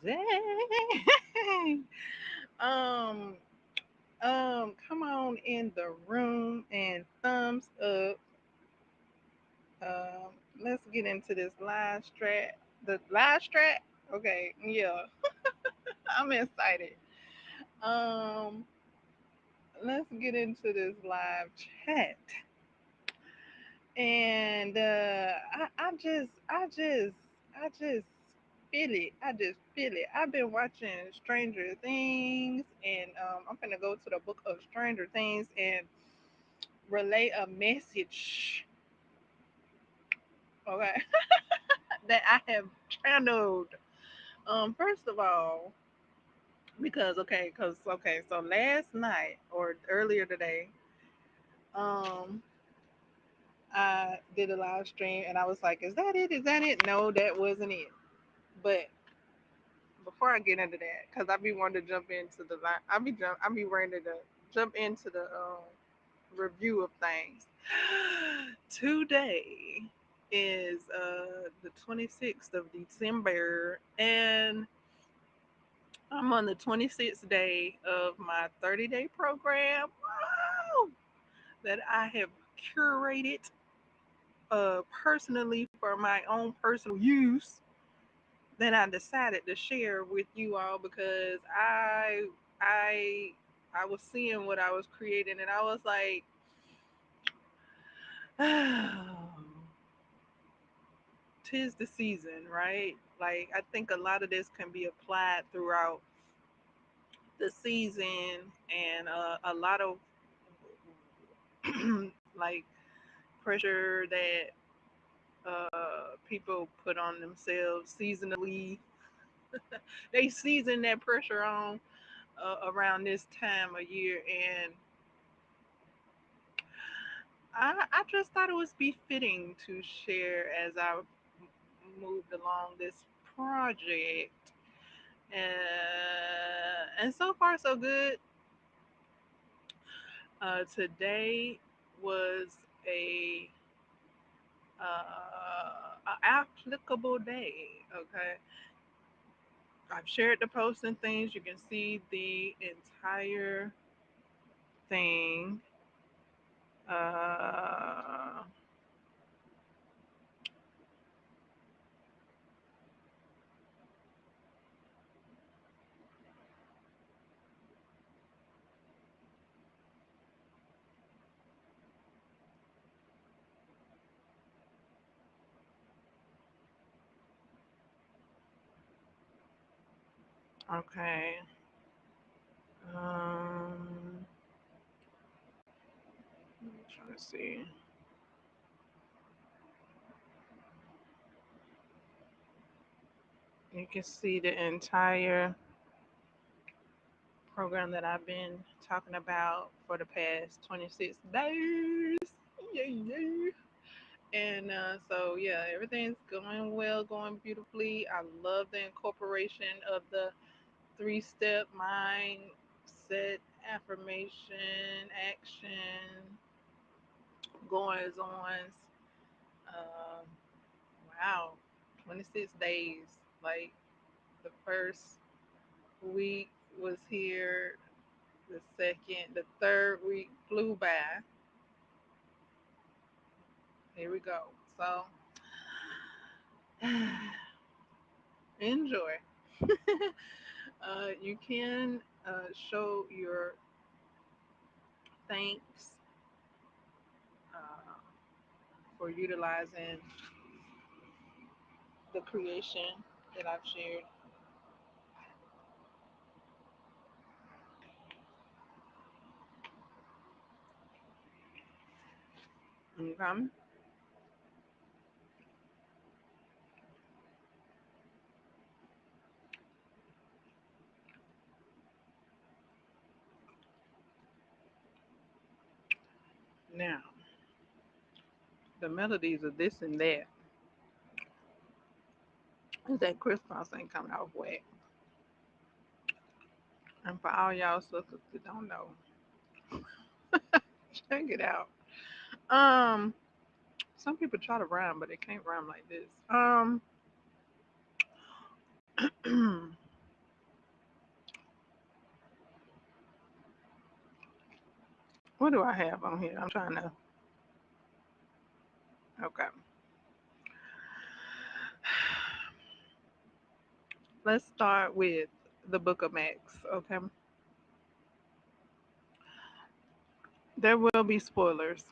Dang. Um, come on in the room and thumbs up. Um, let's get into this live strat. The live strat. Okay, yeah, I'm excited. Um, let's get into this live chat. And I just feel it. I just feel it. I've been watching Stranger Things, and I'm gonna go to the book of Stranger Things and relay a message. Okay, that I have channeled. First of all, because so last night or earlier today, um, I did a live stream and I was like, "Is that it? Is that it?" No, that wasn't it. But before I get into that, because I be wanting to jump into the line, I be ready to jump into the review of things. Today is the 26th of December, and I'm on the 26th day of my 30-day program. Wow! That I have curated personally for my own personal use that I decided to share with you all because I I was seeing what I was creating and I was like, oh, tis the season, right? Like I think a lot of this can be applied throughout the season and a lot of like pressure that people put on themselves seasonally. They season that pressure on around this time of year, and I just thought it was befitting to share as I moved along this project. And so far, so good. Today was a, applicable day. Okay, I've shared the post and things. You can see the entire thing. Uh, okay. Um, trying to see. You can see the entire program that I've been talking about for the past 26 days. Yay, yay. And so, yeah, everything's going well, going beautifully. I love the incorporation of the three-step mindset, affirmation, action, goings ons. Um, wow, 26 days. Like the first week was here, the third week flew by. Here we go. So enjoy. You can show your thanks uh, for utilizing the creation that I've shared. Okay. Now, the melodies of this and that is that crisscross ain't coming off wet. And for all y'all suckers that don't know, check it out. Um, some people try to rhyme, but they can't rhyme like this. What do I have on here? I'm trying to. Okay. Let's start with the Book of Max. Okay. There will be spoilers.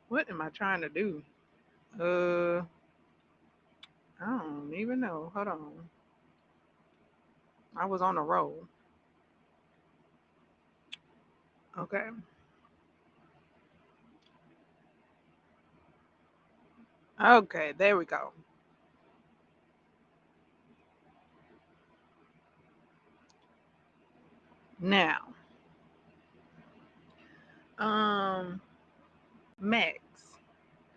What am I trying to do? Uh, I don't even know. Hold on. I was on a roll. Okay. Okay, there we go. Now, um, Max.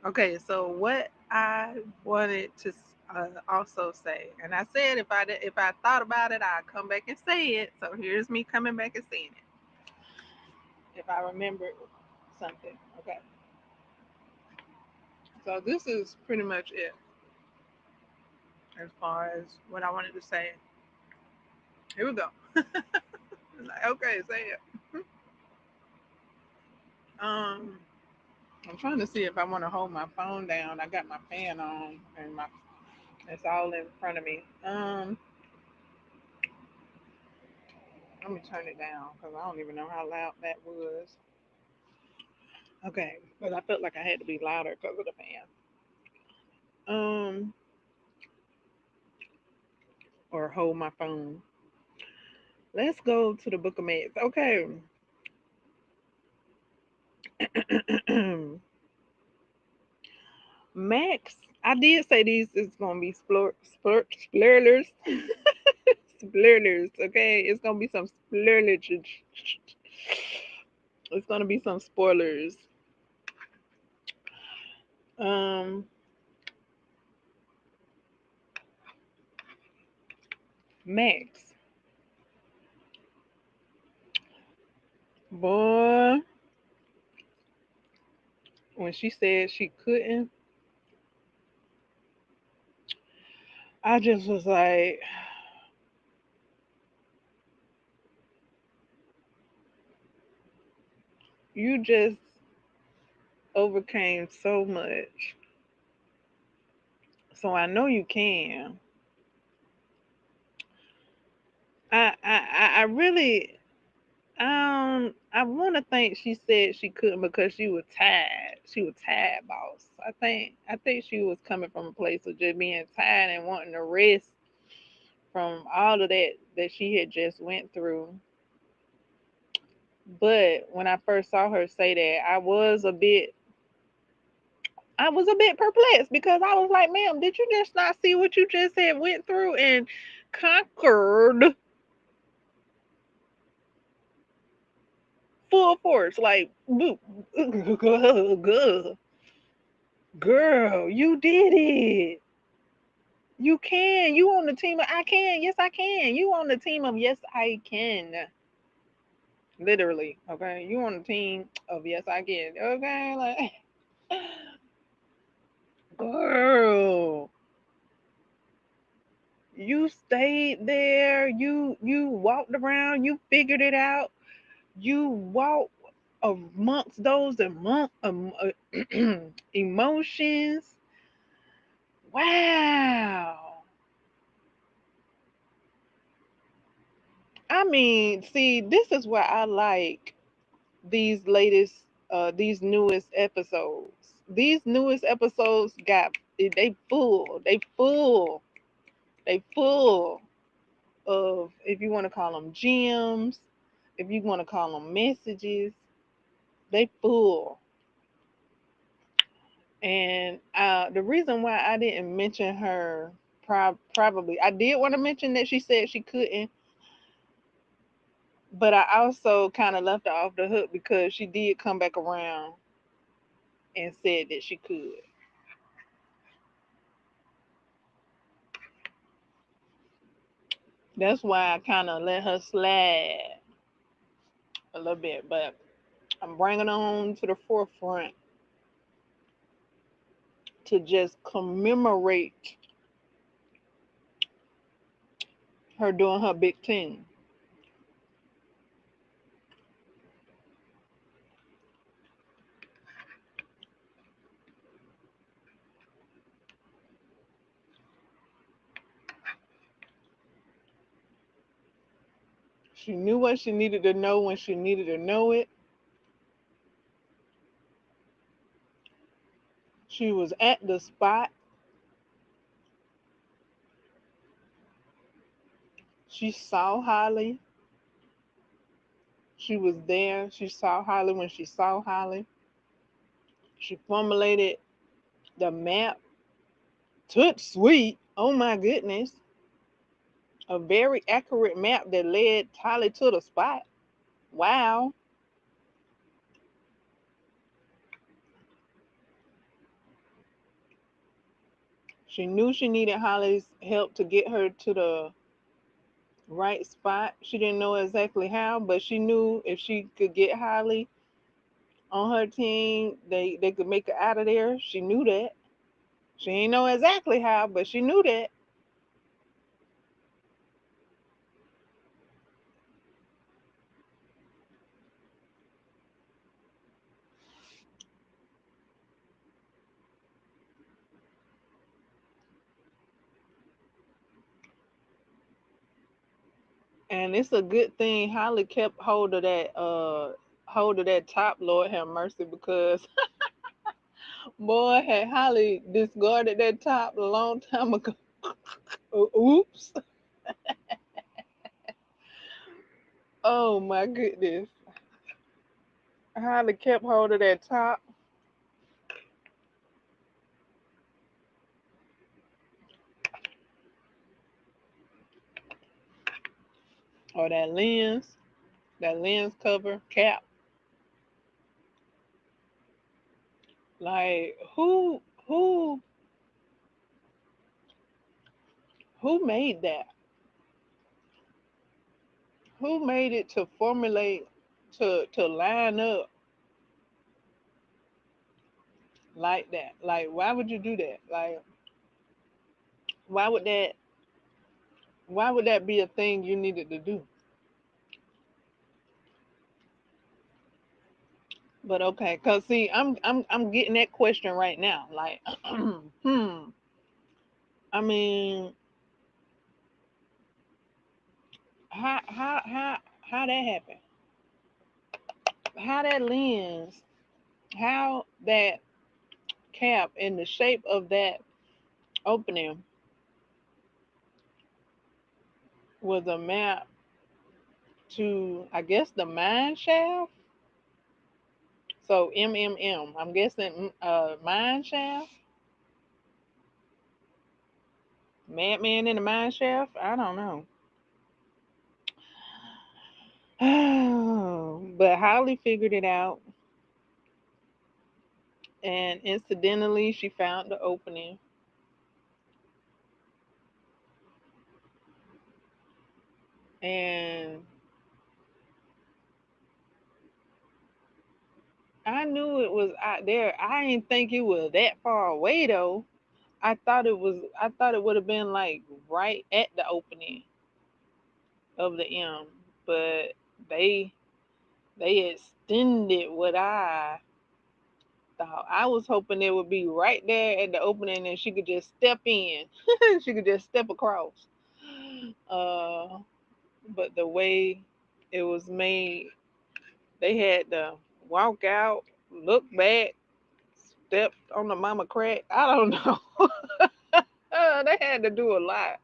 Okay, so what I wanted to also say, and I said if I thought about it, I'd come back and say it. So here's me coming back and saying it. If I remember something. Okay. So this is pretty much it as far as what I wanted to say. Here we go. Like, okay, say it. Um, I'm trying to see if I want to hold my phone down. I got my fan on and my it's all in front of me. Let me turn it down because I don't even know how loud that was. Okay, but I felt like I had to be louder because of the fan. Um, or hold my phone. Let's go to the Book of Max. Okay. Max, I did say these is gonna be spoilers. Spoilers, okay? It's gonna be some spoilers. It's gonna be some spoilers. Um, Max, boy, when she said she couldn't, I just was like, you just overcame so much. So I know you can. I really I want to think she said she couldn't because she was tired. She was tired, boss. I think she was coming from a place of just being tired and wanting to rest from all of that she had just went through. But when I first saw her say that, I was a bit perplexed because I was like, "Ma'am, did you just not see what you just had went through and conquered full force? Like, girl, you did it. You can. You on the team of I can. Yes, I can. You on the team of yes, I can. Literally. Okay. You on the team of yes, I can. Okay. Like, girl, you stayed there. You walked around. You figured it out. You walked amongst those emotions. Wow. I mean, see, this is why I like these newest episodes. These newest episodes got they full of, if you want to call them gems, if you want to call them messages, they full. And the reason why I didn't mention her, probably I did want to mention that she said she couldn't, but I also kind of left her off the hook because she did come back around and said that she could. That's why I kind of let her slide a little bit, but I'm bringing on to the forefront to just commemorate Her doing her big thing. She knew what she needed to know when she needed to know it. She was at the spot. She saw Holly. She was there. She saw Holly when she saw Holly. She formulated the map. Took sweet. Oh my goodness. A very accurate map that led Holly to the spot. Wow. She knew she needed Holly's help to get her to the right spot. She didn't know exactly how, but she knew if she could get Holly on her team, they could make her out of there. She knew that. She didn't know exactly how, but she knew that. And it's a good thing Holly kept hold of that top, Lord have mercy, because boy had Holly discarded that top a long time ago. Oops. Oh my goodness. Holly kept hold of that top or that lens cover cap. Like who made that? Who made it to formulate to line up like that? Like why would you do that? Like why would that why would that be a thing you needed to do? But okay, cause see, I'm getting that question right now. Like, hmm. I mean, how that happened? How that lens? How that cap in the shape of that opening was a map to, I guess, the mine shaft. So MMM. I'm guessing mine shaft. Madman in the mine shaft. I don't know. But Holly figured it out, and incidentally, she found the opening. And I knew it was out there. I didn't think it was that far away though. I thought it would have been like right at the opening of the M, but they they extended what I thought. I was hoping it would be right there at the opening and she could just step in. She could just step across. Uh but the way it was made, they had to walk out, look back, step on the mama crack. I don't know. They had to do a lot.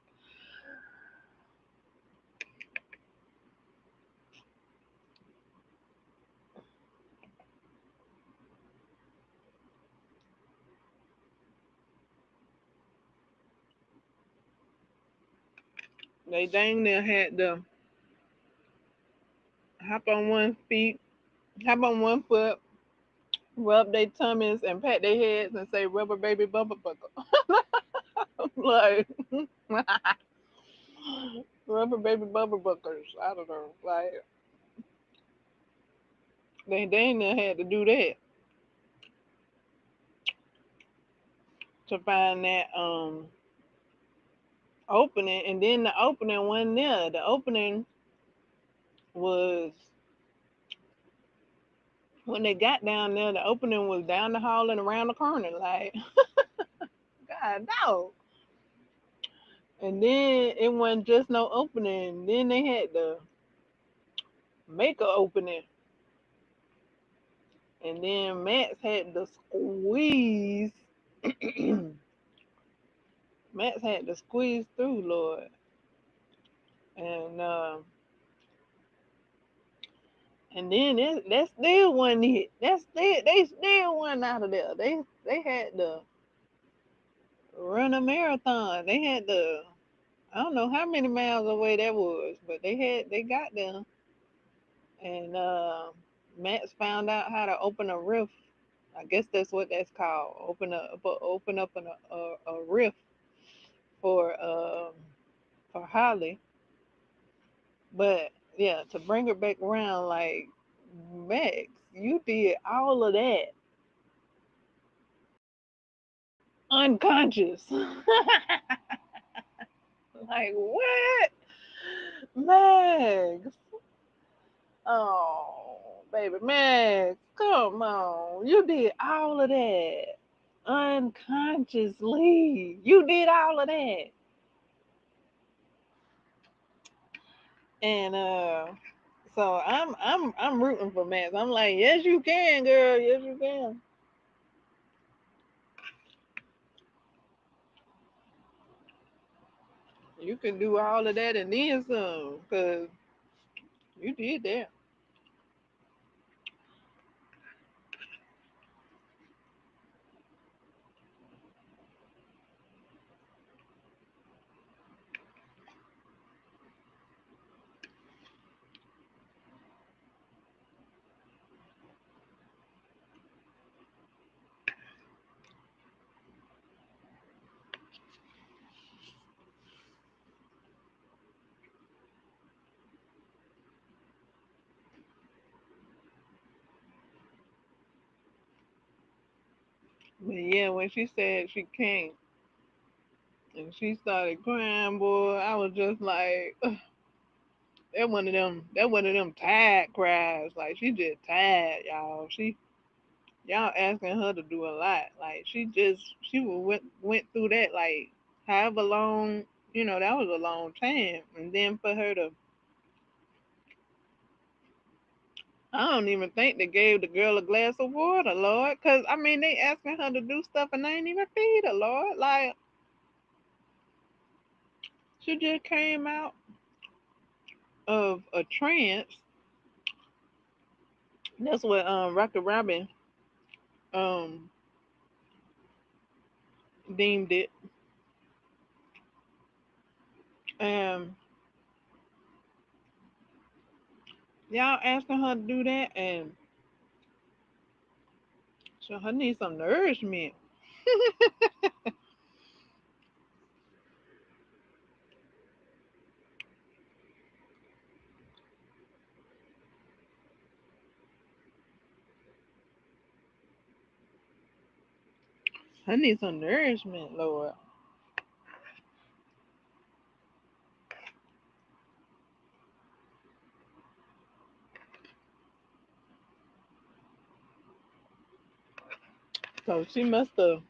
They dang near had to hop on one feet, hop on one foot, rub their tummies and pat their heads and say rubber baby bubble buckle. Like rubber baby bubble buckles. I don't know. Like they dang near had to do that to find opening, and then the opening wasn't there. The opening was when they got down there. The opening was down the hall and around the corner. Like, God no. And then it wasn't just no opening. Then they had to make a opening, and then Max had to squeeze. Max had to squeeze through, Lord, and then that still wasn't it. That's still they still wasn't out of there. They had to run a marathon. They had to I don't know how many miles away that was, but they got there, and Max found out how to open a rift. I guess that's what that's called. Open up a rift for Holly. But yeah, to bring her back around, like Max, you did all of that unconscious. Like what, Max? Oh, baby Max, come on. You did all of that unconsciously. You did all of that. And so I'm rooting for Max. I'm like, yes you can, girl. Yes you can. You can do all of that and then some, cause you did that. But yeah, when she said she can't and she started crying, boy, I was just like, ugh, that one of them tired cries. Like she just tired, y'all. Y'all asking her to do a lot. Like she went through that like however long, that was a long time. And then for her to I don't even think they gave the girl a glass of water, Lord. Cause I mean they asking her to do stuff and they ain't even feed her, Lord. Like she just came out of a trance. That's what Rocket Robin um deemed it. And y'all asking her to do that, and so her need some nourishment. Her need some nourishment, Lord. So she must have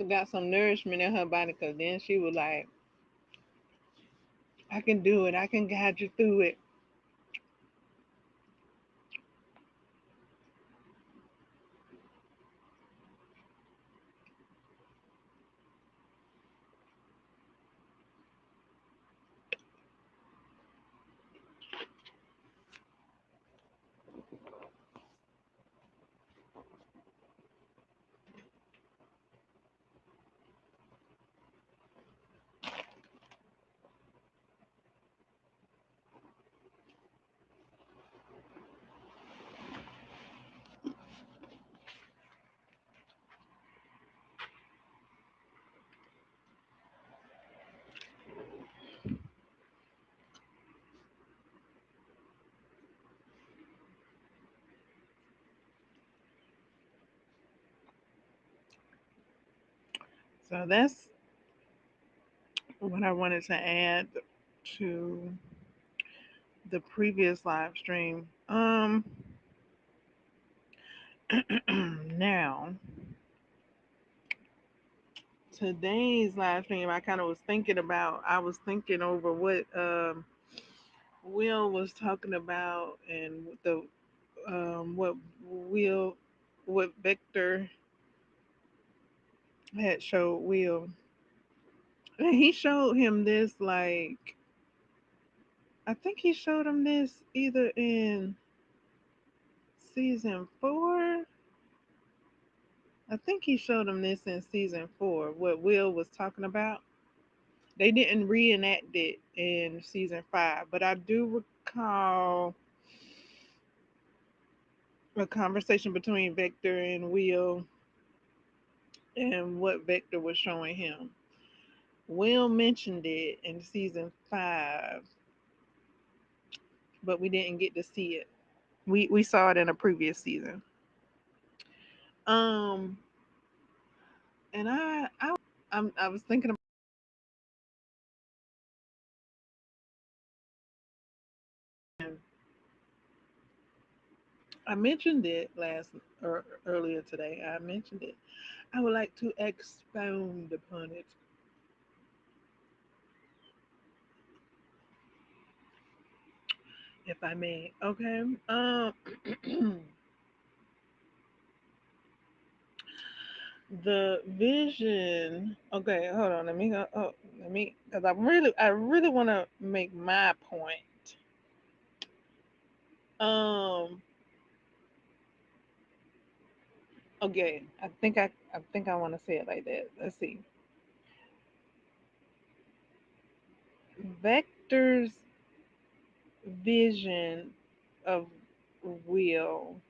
got some nourishment in her body, cause then she was like, I can do it. I can guide you through it. So what I wanted to add to the previous live stream. Now today's live stream, I kind of was thinking about. I was thinking over what Will was talking about and what Will, what Victor had showed Will. And he showed him this like I think he showed him this either in season four. I think he showed him this in season four, what Will was talking about. They didn't reenact it in season five, but I do recall a conversation between Victor and Will and what Victor was showing him. Will mentioned it in season five, but we didn't get to see it. We saw it in a previous season. Um, and I was thinking about. I mentioned it last or earlier today. I mentioned it. I would like to expound upon it, if I may. Okay. The vision. Okay, hold on. Let me go. Oh, let me, because I really want to make my point. Um. Okay. I think I want to say it like that. Let's see. Vector's vision of Will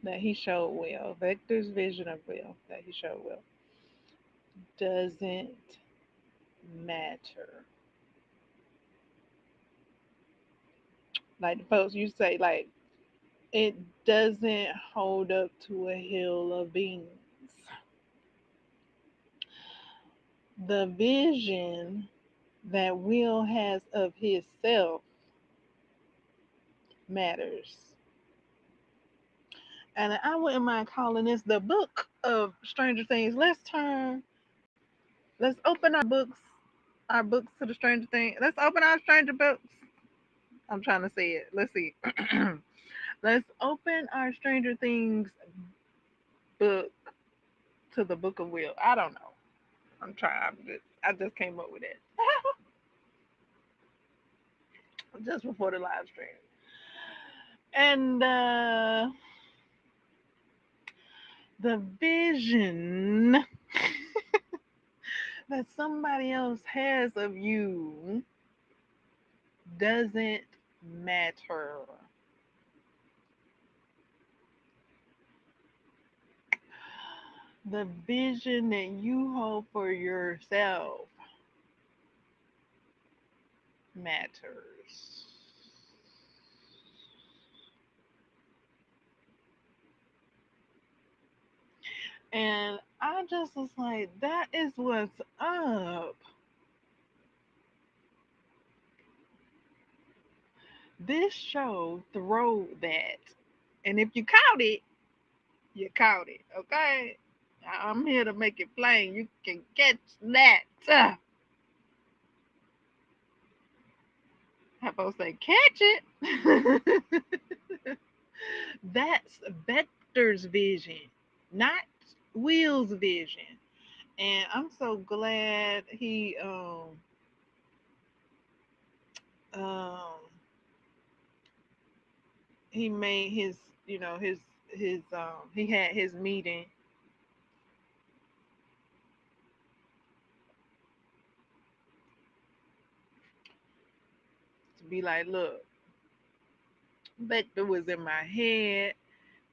that he showed Will. Vector's vision of Will that he showed Will doesn't matter. Like the folks you say, like it doesn't hold up to a hill of beans. The vision that Will has of himself matters. And I wouldn't mind calling this the book of Stranger Things. Let's open our books to the Stranger Things. Let's open our Stranger books. I'm trying to say it. Let's see. Let's open our Stranger Things book to the Book of Will. I don't know. I'm trying. I just came up with it just before the live stream. And the vision that somebody else has of you doesn't matter. The vision that you hold for yourself matters. And I just was like, that is what's up. This show throw that. And if you caught it, you caught it. Okay? I'm here to make it plain. You can catch that. How about say catch it? That's Vector's vision, not Will's vision. And I'm so glad um he made his he had his meeting to be like, look, Vector was in my head.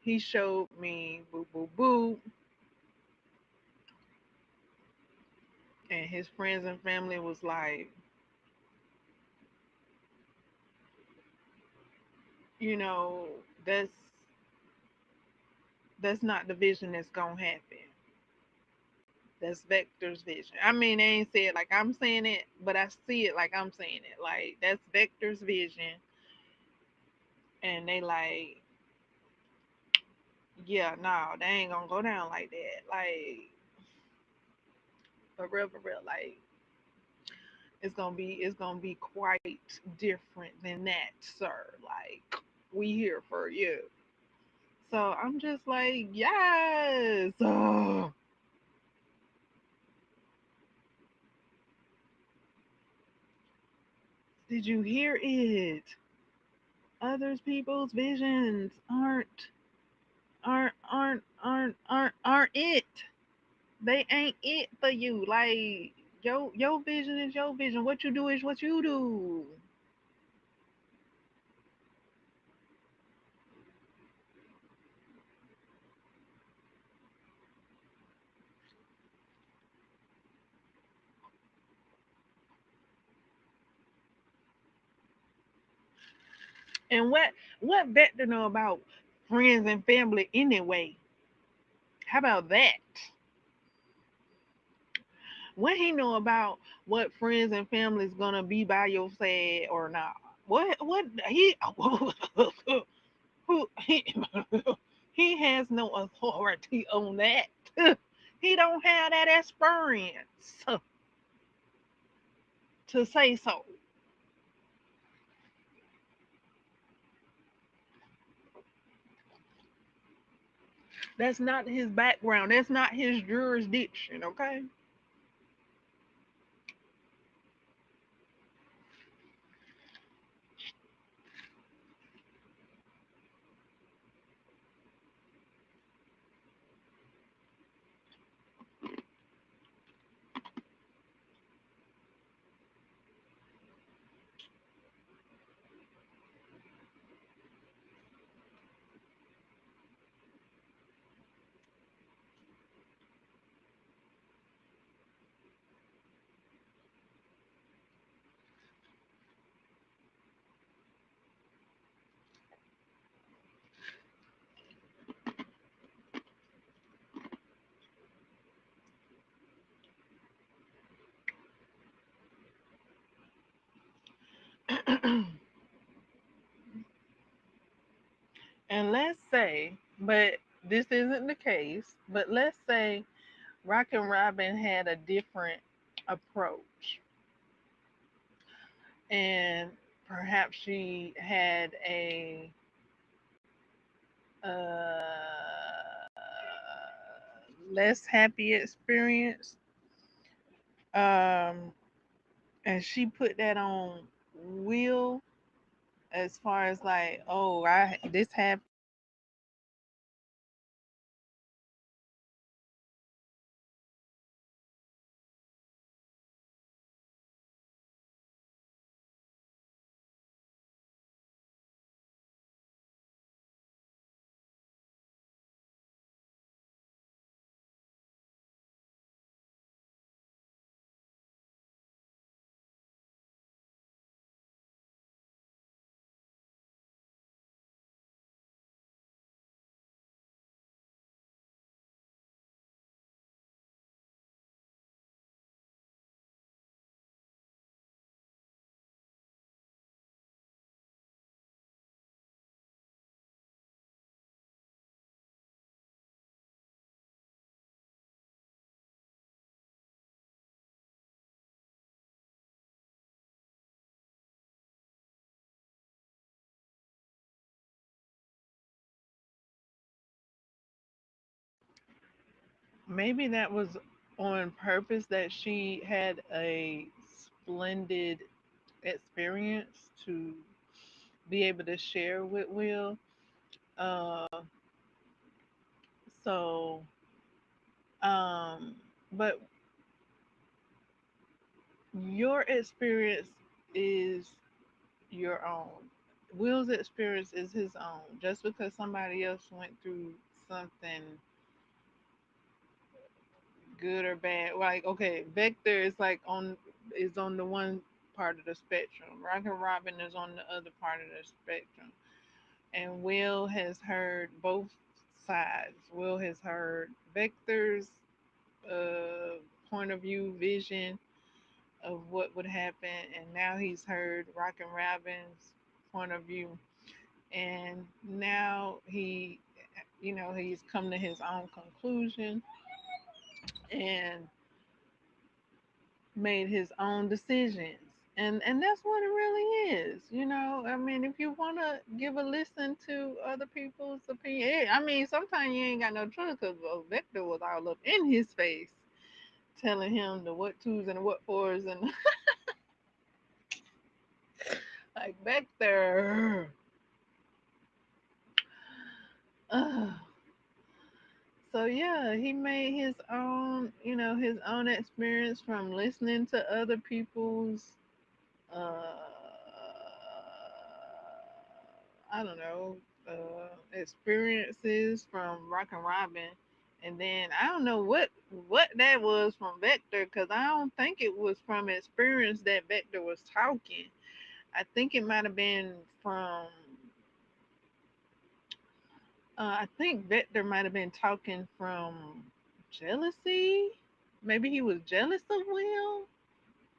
He showed me boo boo boo, and his friends and family was like, you know, that's That's not the vision that's gonna happen. That's Vector's vision. I mean, they ain't said like I'm saying it, but I see it like I'm saying it. Like that's Vector's vision, and they like, yeah, no, they ain't gonna go down like that. Like for real, like it's gonna be quite different than that, sir. Like we here for you. So I'm just like, yes. Oh, did you hear it? Others people's visions aren't it. They ain't it for you. Like your vision is your vision. What you do is what you do. And what Vector know about friends and family anyway? How about that? What he know about what friends and family is gonna be by your side or not? What he who he has no authority on that. He don't have that experience to say so. That's not his background. That's not his jurisdiction. Okay. And let's say, but this isn't the case, but let's say Rockin' Robin had a different approach, and perhaps she had a less happy experience, um, and she put that on Will as far as like, oh, I this happened. Maybe that was on purpose that she had a splendid experience to be able to share with Will. Uh, so, um, but your experience is your own. Will's experience is his own. Just because somebody else went through something good or bad, like okay, Vector is on the one part of the spectrum. Rocket Robin is on the other part of the spectrum, and Will has heard both sides. Will has heard Vector's uh, point of view, vision of what would happen, and now he's heard Rockin' Robin's point of view, and now he's come to his own conclusion and made his own decisions. And that's what it really is. I mean, if you want to give a listen to other people's opinion, I mean, sometimes you ain't got no choice because Victor was all up in his face telling him the what twos and the what fours and like back there. Ugh. So yeah, he made his own experience from listening to other people's I don't know, experiences from Rock and Robin, and then I don't know what that was from Vector because I don't think it was from experience that Vector was talking. I think it might have been from. I think Vector might have been talking from jealousy. Maybe he was jealous of Will.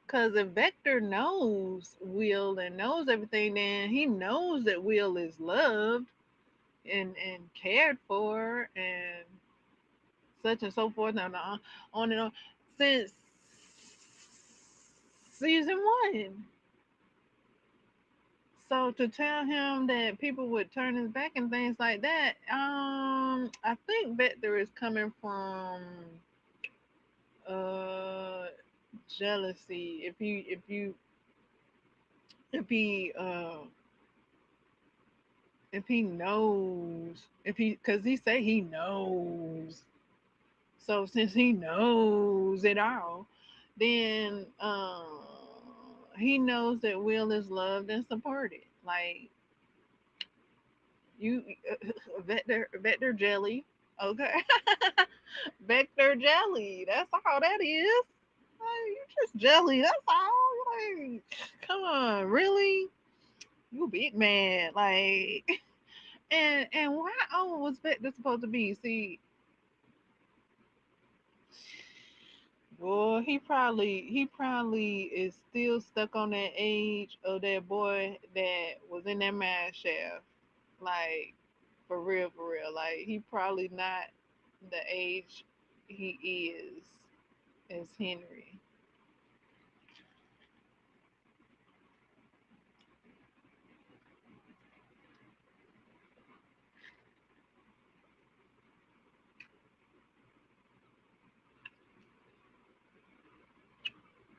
Because if Vector knows Will and knows everything, then he knows that Will is loved and cared for and such and so forth on and on since season one. So to tell him that people would turn his back and things like that, I think Vector is coming from uh jealousy. If he knows, if he because he say he knows, so since he knows it all, then he knows that Will is loved and supported. Like you, Vector jelly, okay. Vector jelly, that's all that is. Like, you just jelly, that's all. Like, come on, really, you big man. Like, and why old was Vector supposed to be? See, boy, he probably is still stuck on that age of that boy that was in that mine shaft. Like, for real. Like, he probably not the age he is as Henry.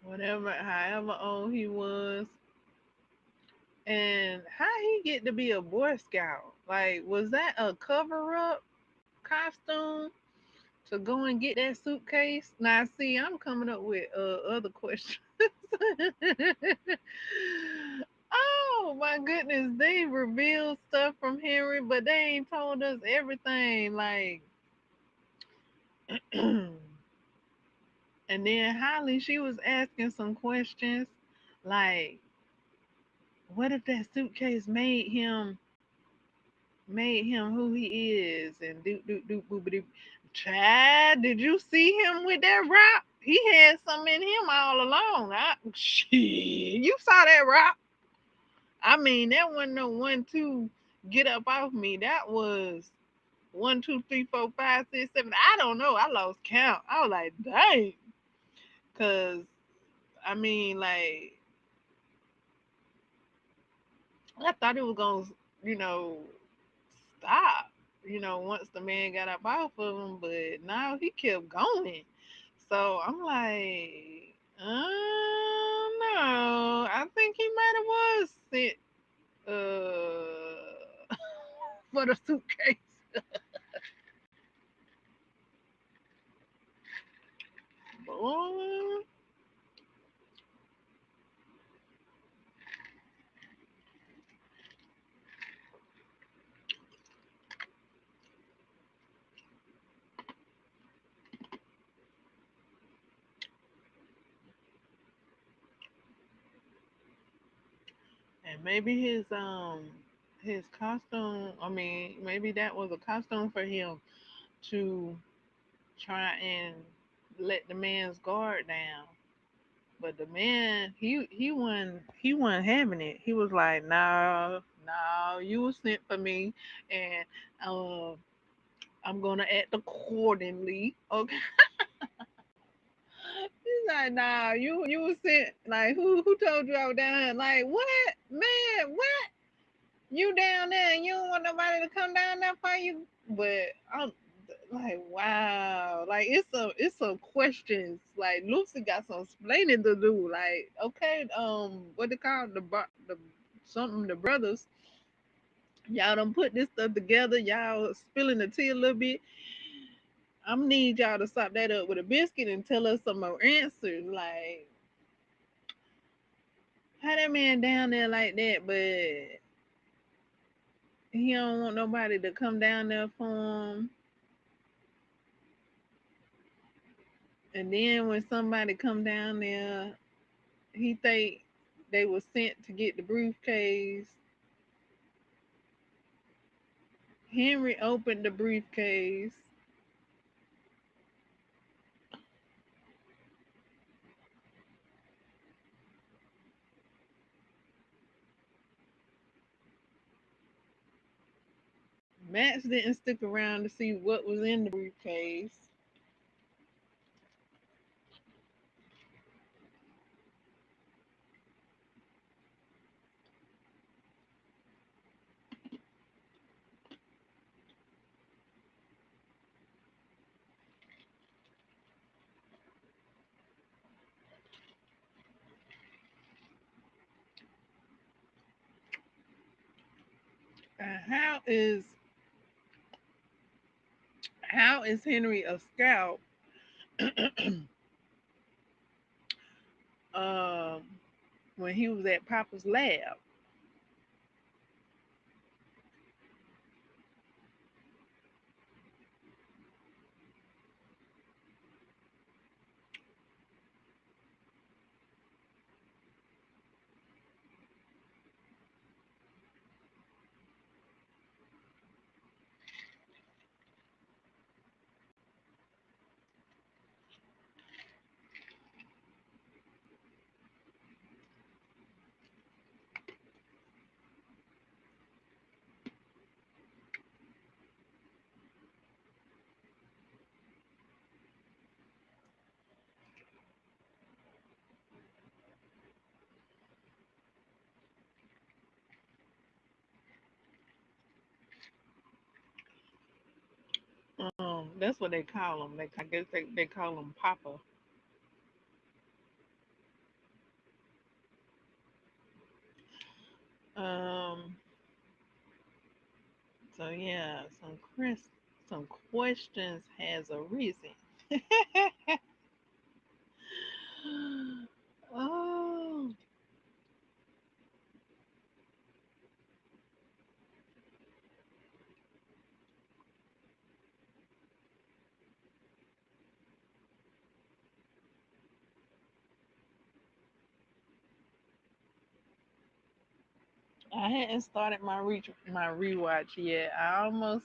Whatever, however old he was, and how he get to be a Boy Scout? Like, was that a cover up costume to go and get that suitcase? Now, see, I'm coming up with other questions. Oh my goodness, they revealed stuff from Henry, but they ain't told us everything. Like, and then Holly, she was asking some questions, like, what if that suitcase made him who he is, and do boobity. Chad, did you see him with that rock? He had something in him all along. Shit, you saw that rock? I mean, that wasn't no 1, 2, get up off me. That was 1, 2, 3, 4, 5, 6, 7. I don't know. I lost count. I was like, dang, because I mean, like, I thought it was gonna, you know, stop. Once the man got up off of him, but now he kept going. So I'm like, no, I think he might have was sent for the suitcase. Boy. And maybe his costume. I mean, maybe that was a costume for him to try and let the man's guard down. But the man, he wasn't having it. He was like, "No, no, you was sent for me, and um, I'm gonna act accordingly." Okay, he's like, "Nah, you was sent. Like, who told you I was down here? Like, what, man? What? You down there and you don't want nobody to come down there for you?" But I'm like, wow, like it's some questions. Like Lucy got some explaining to do. Like, okay, what they call the something the brothers. Y'all done put this stuff together. Y'all spilling the tea a little bit. I'm need y'all to stop that up with a biscuit and tell us some more answers. Like, how that man down there like that, but he don't want nobody to come down there for him. And then when somebody come down there, he think they was sent to get the briefcase. Henry opened the briefcase. Max didn't stick around to see what was in the briefcase. How is Henry a scout um when he was at Papa's lab? That's what they call him. I guess they call him Papa. Um, so yeah, some questions has arisen. Oh, I hadn't started my rewatch yet. I almost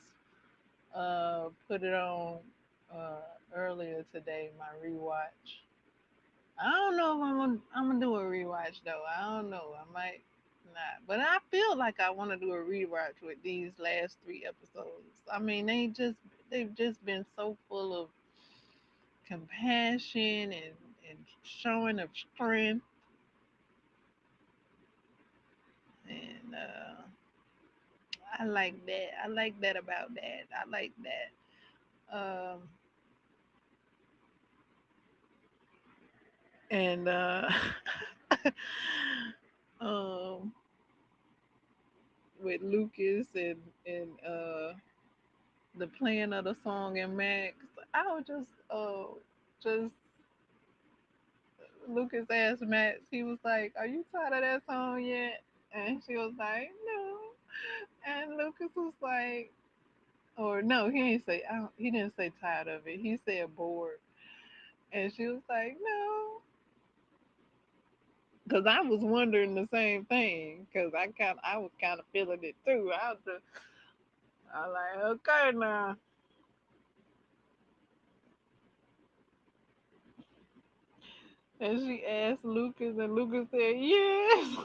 put it on uh earlier today. My rewatch. I don't know if I'm gonna do a rewatch though. I don't know. I might not, but I feel like I want to do a rewatch with these last three episodes. I mean, they've just been so full of compassion and showing of strength, and I like that. I like that about that. I like that. And um, with Lucas and the playing of the song and Max, I was just Lucas asked Max. He was like, "Are you tired of that song yet?" And she was like, "No." And Lucas was like, or no, he didn't say. He didn't say tired of it. He said bored. And she was like, "No." Cause I was wondering the same thing. Cause I was kind of feeling it too. I was like, okay now. And she asked Lucas, and Lucas said yes.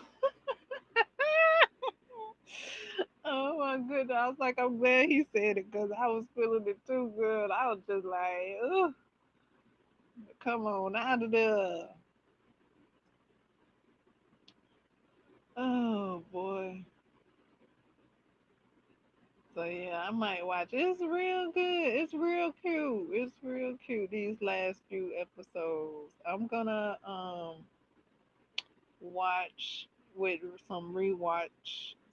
Oh my goodness! I was like, I'm glad he said it because I was feeling it too good. I was just like, ugh, come on out of there. Oh boy. So yeah, I might watch. It's real good. It's real cute. It's real cute. These last few episodes, I'm gonna watch with some rewatchers,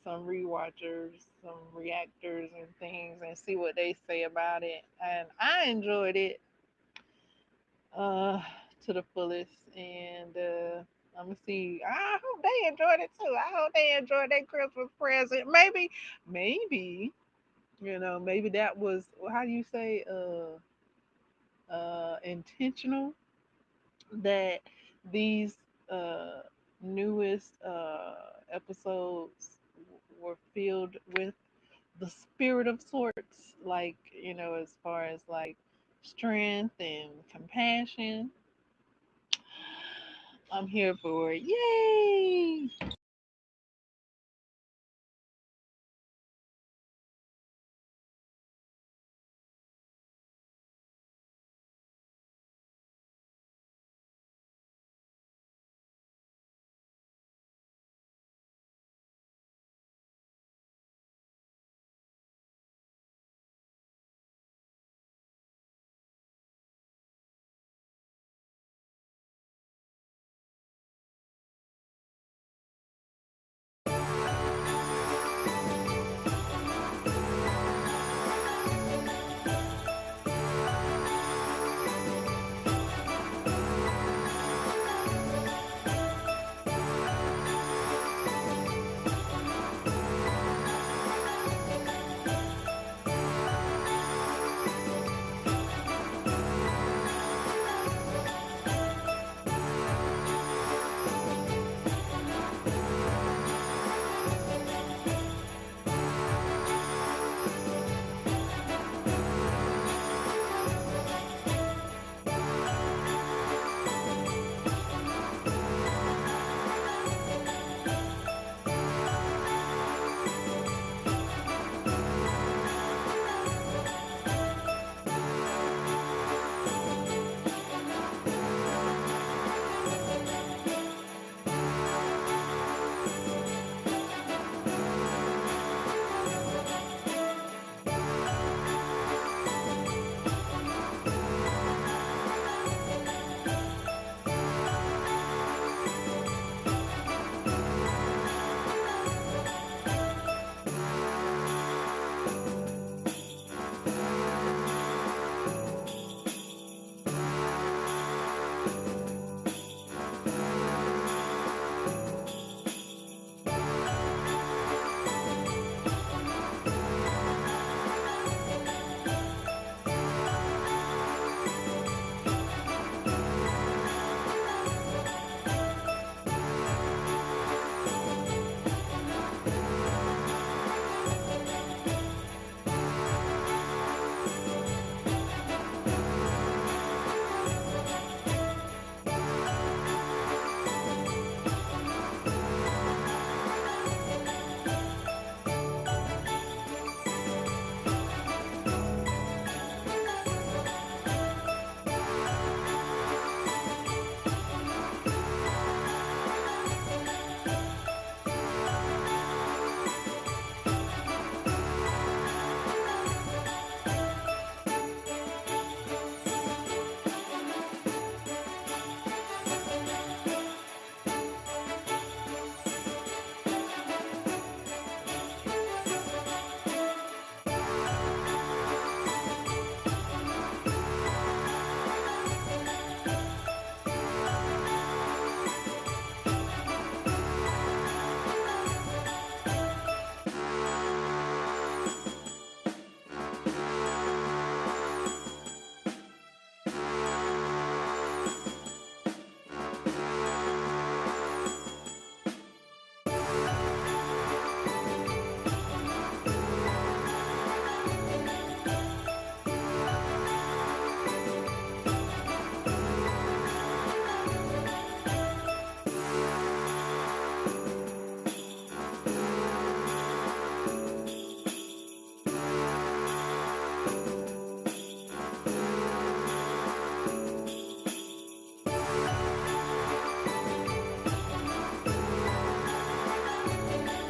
some reactors and things, and see what they say about it. And I enjoyed it uh to the fullest, and I'm gonna see. I hope they enjoyed it too. I hope they enjoyed their Christmas present. Maybe maybe that was, how do you say, intentional, that these uh newest episodes were filled with the spirit of sorts, like, as far as like strength and compassion. I'm here for it. Yay!